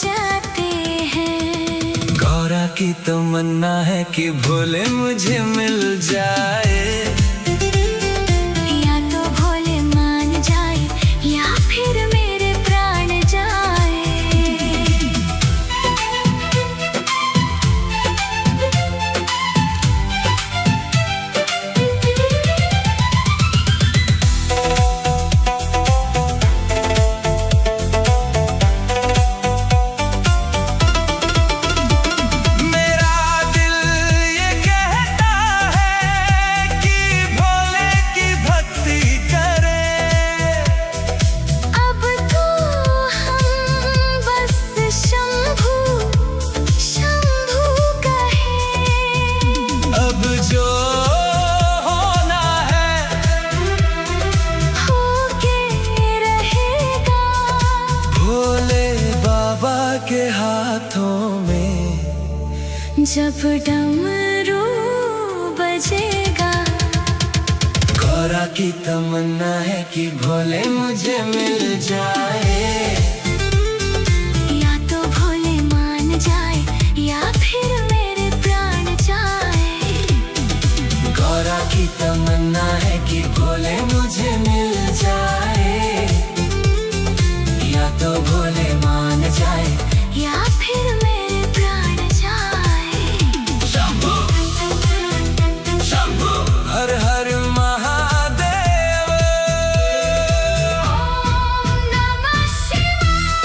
जाते हैं। गौरा की तमन्ना है कि भोले मुझे मिल जाए, या तो भोले मान जाए या फिर मेरे प्राण जाए। के हाथों में जब डमरू बजेगा। गौरा की तमन्ना है कि भोले मुझे मिल जाए, या तो भोले मान जाए या फिर मेरे प्राण जाए। गौरा की तमन्ना है कि भोले मुझे मिल जाए, या तो भोले मान जाए या फिर मेरे प्राण जाए। शंभू शंभू हर हर महादेव, ओम नमः शिवाय।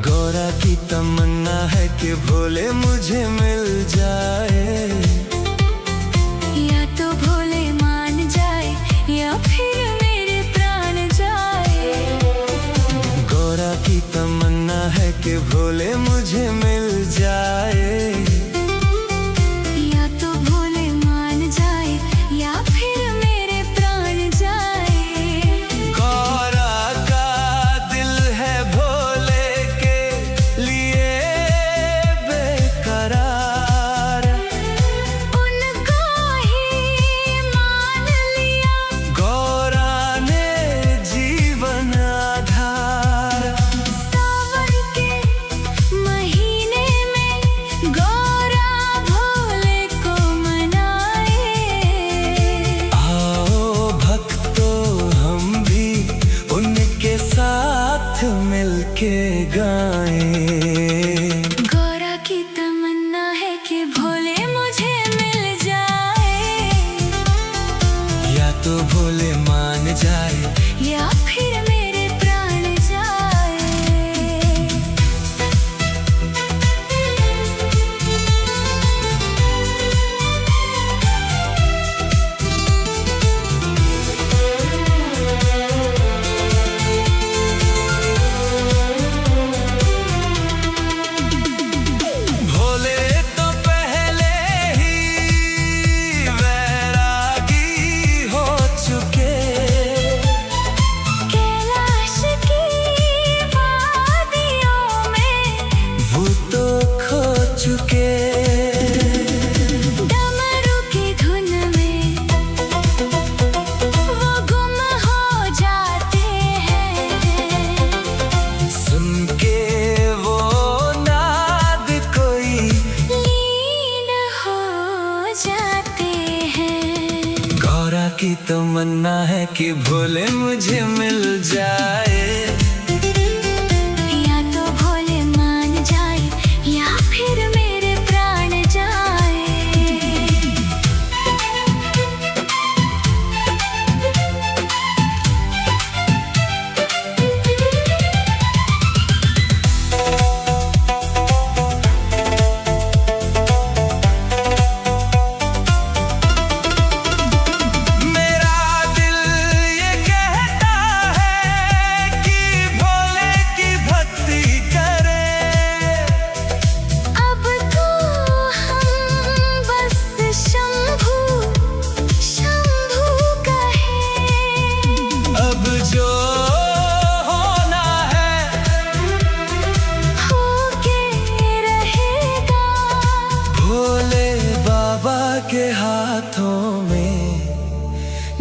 गौरा की तमन्ना है कि भोले मुझे मिल जाए, या तो भोले मान जाए या फिर मेरे प्राण जाए। गौरा की तमन्ना है कि भोले मुझे मिल जाए, या तो भोले मान जाए या फिर मेरे प्राण जाए। गौरा का दिल है भोले के लिए बेकरार, उनको ही मान लिया। गौरा ने जीवन आधार। सावन के महीने में गौरा भोले को मनाए। आओ भक्तों हम भी उनके साथ मिलके गाएं। गौरा की तमन्ना है कि भोले मुझे मिल जाए, या तो भोले मान जाए या फिर मेरे प्राण जाए। भोले तो पहले ही वैरागी हो चुके, कैलाश की वादियों में वो तो खो चुके। डमरू की धुन में वो गुम हो जाते हैं। सुन के वो नाद कोई लीन हो जाते हैं। गौरा की तमन्ना है कि भोले मुझे मिल जाए, या तो भोले मान जाए या फिर मेरे प्राण जाए।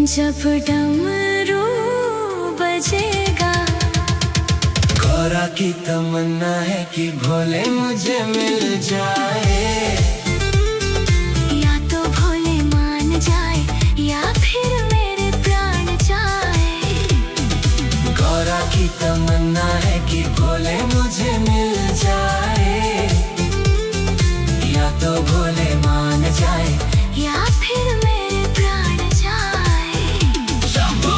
जब डमरू बजेगा। गौरा की तमन्ना है कि भोले मुझे मिल जाए, या तो भोले मान जाए या फिर मेरे प्राण जाए। गौरा की तमन्ना है कि भोले मुझे मिल जाए, या तो भोले मान जाए या फिर मेरे प्राण जाए। शंभू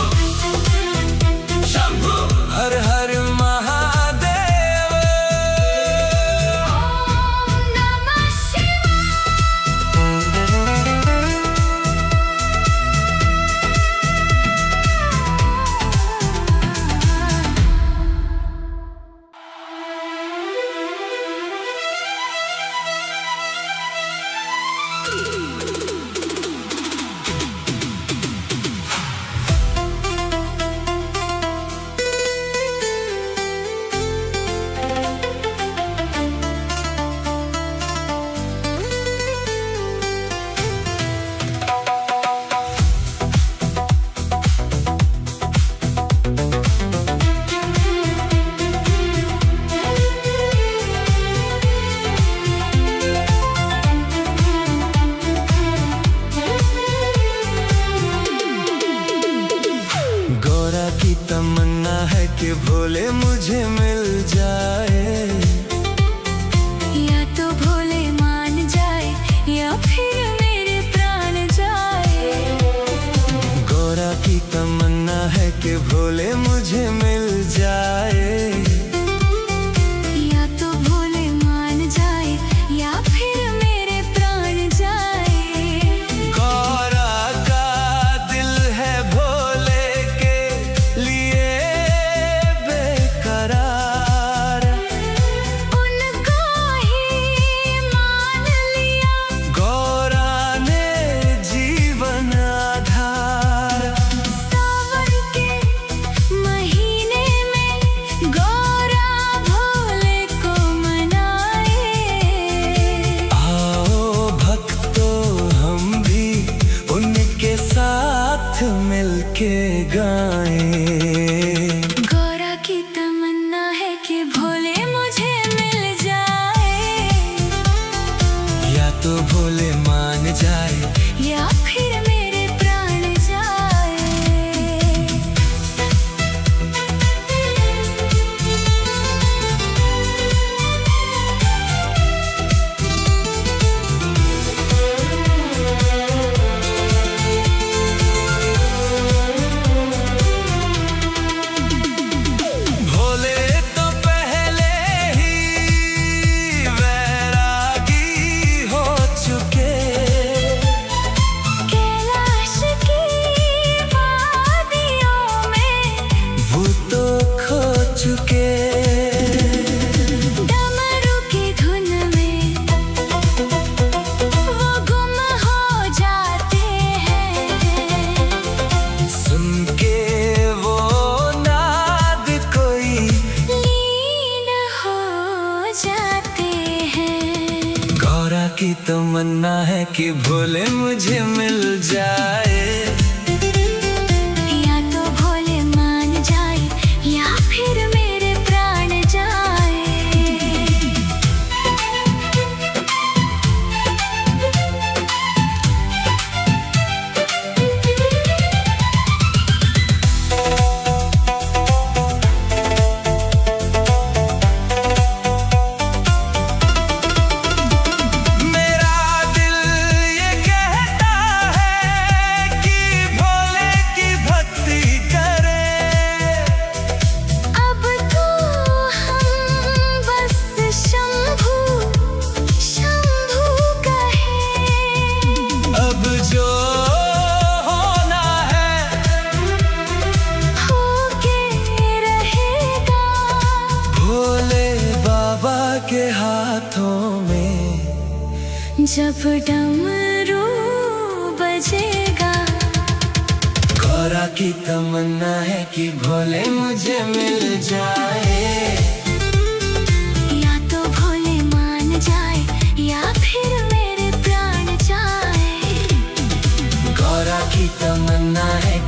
शंभू हर हर महादेव। ओम नमः गौरा की तमन्ना है कि भोले मुझे मिल जाए, या तो भोले मान जाए या फिर मेरे प्राण जाए। गौरा की तमन्ना है कि भोले मुझे मिल जाए, या तो भोले मान जाए या फिर मेरे प्राण जाए। गौरा का दिल है भोले के लिए बेकरार, उनको ही मान लिया गौरा ने जीवन आधार। सावन के महीने में गौरा भोले को मनाए। आओ भक्तों हम भी उनके साथ मिलके गाएं। गौरा की तमन्ना है कि भोले मुझे मिल जाए, या तो भोले मान जाए या फिर मेरे प्राण जाए। भोले तो पहले ही वैरागी हो चुके, कैलाश की वादियों में वो तो खो चुके। डमरू की धुन में वो गुम हो जाते हैं। सुन के वो नाद कोई लीन हो जाते हैं। गौरा की तमन्ना है कि भोले मुझे मिल जाए, या तो भोले मान जाए या फिर मेरे प्राण जाए। मेरा दिल ये कहता है कि भोले की भक्ति करे। अब तो हम बस शंभू शंभू कहें। अब जो होना है होके रहेगा। भोले बाबा के हाथों में। जब डमरू बजेगा। गौरा की तमन्ना है कि भोले मुझे मिल जाए, या तो भोले मान जाए या फिर मेरे प्राण जाए। गौरा की तमन्ना है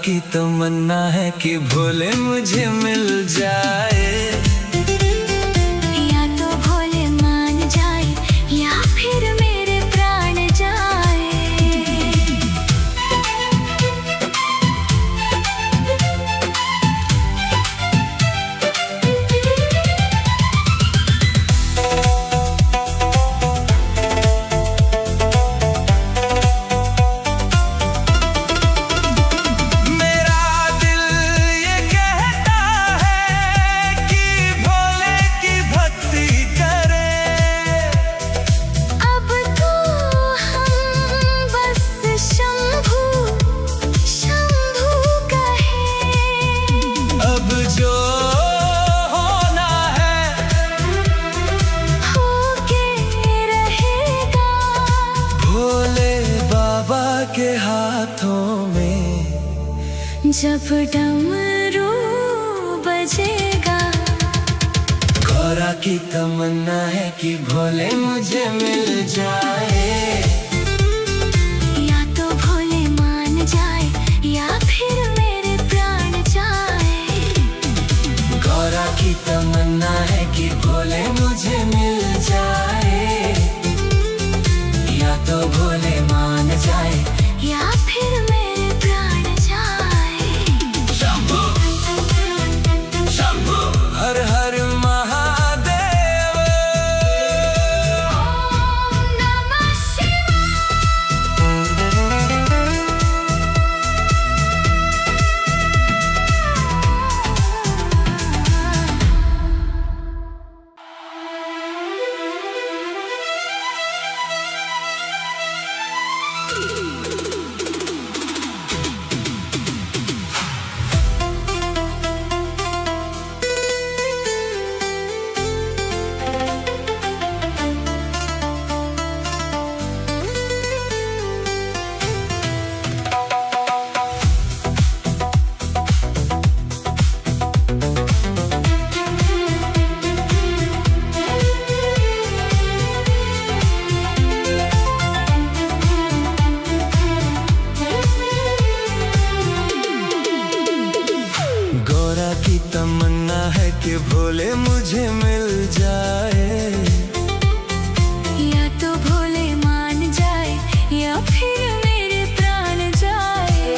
की तमन्ना है कि भोले मुझे मिल जाए। या तो भोले मान जाए या फिर मेरे प्राण जाए। के हाथों में जब डमरू बजेगा। गौरा की तमन्ना है कि भोले मुझे मिल जाए। या तो भोले मान जाए या फिर मेरे प्राण जाए। गौरा की तमन्ना है कि भोले मुझे मिल जाए। या तो भोले मान जाए या फिर मेरे प्राण जाए। शंभू शंभू हर हर महादेव। ओम नमः की तमन्ना है कि भोले मुझे मिल जाए। या तो भोले मान जाए या फिर मेरे प्राण जाए।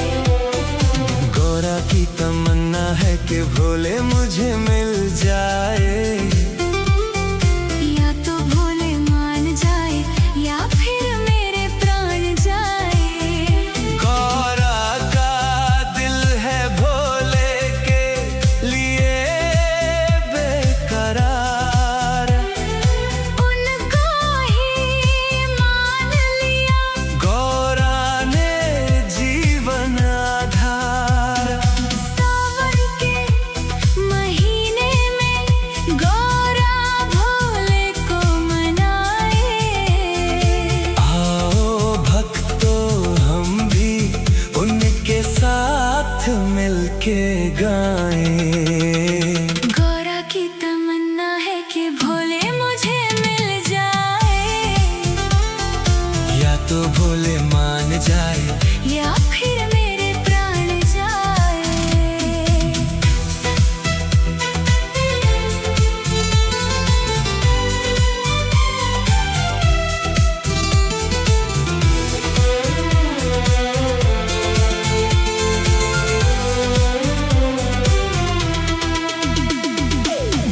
गौरा की तमन्ना है कि भोले मुझे मिल जाए। या तो भोले मान जाए या फिर मेरे प्राण जाए। गौरा का दिल है भोले के लिए बेकरार। उनको ही मान लिया गौरा ने जीवन आधार। सावन के महीने में गौरा भोले को मनाए। आओ भक्तों हम भी उनके साथ मिलके गाएं। गौरा की तमन्ना है कि भोले मुझे मिल जाए। या तो भोले मान जाए या फिर मेरे प्राण जाए।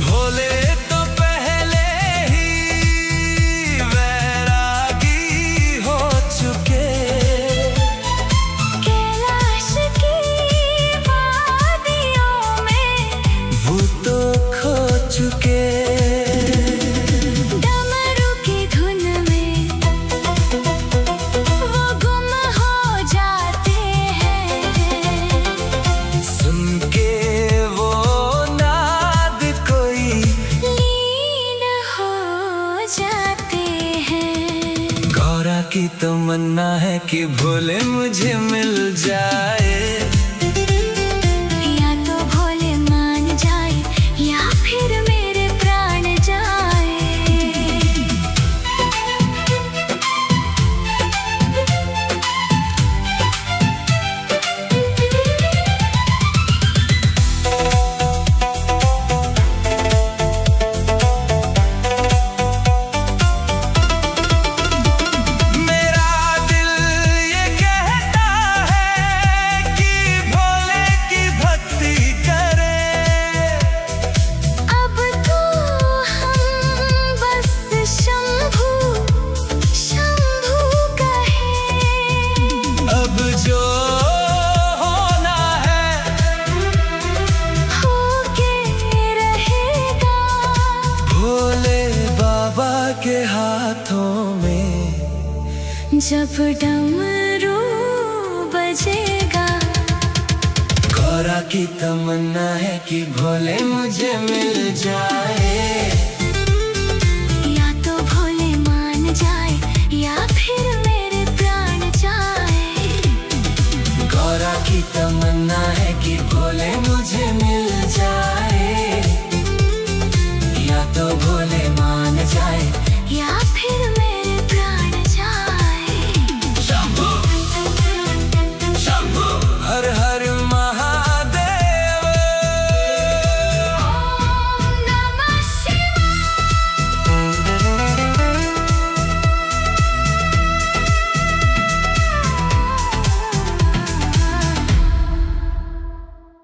भोले तो पहले ही वैरागी हो चुके। कैलाश की वादियों में वो तो खो चुके। डमरू की धुन में वो गुम हो जाते हैं। सुन के वो नाद कोई लीन हो जाते हैं। गौरा की तमन्ना है कि भोले मुझे मिल जाए। या तो भोले मान जाए या फिर मेरे प्राण जाए। जब डमरू बजेगा। गौरा की तमन्ना है कि भोले मुझे मिल जाए।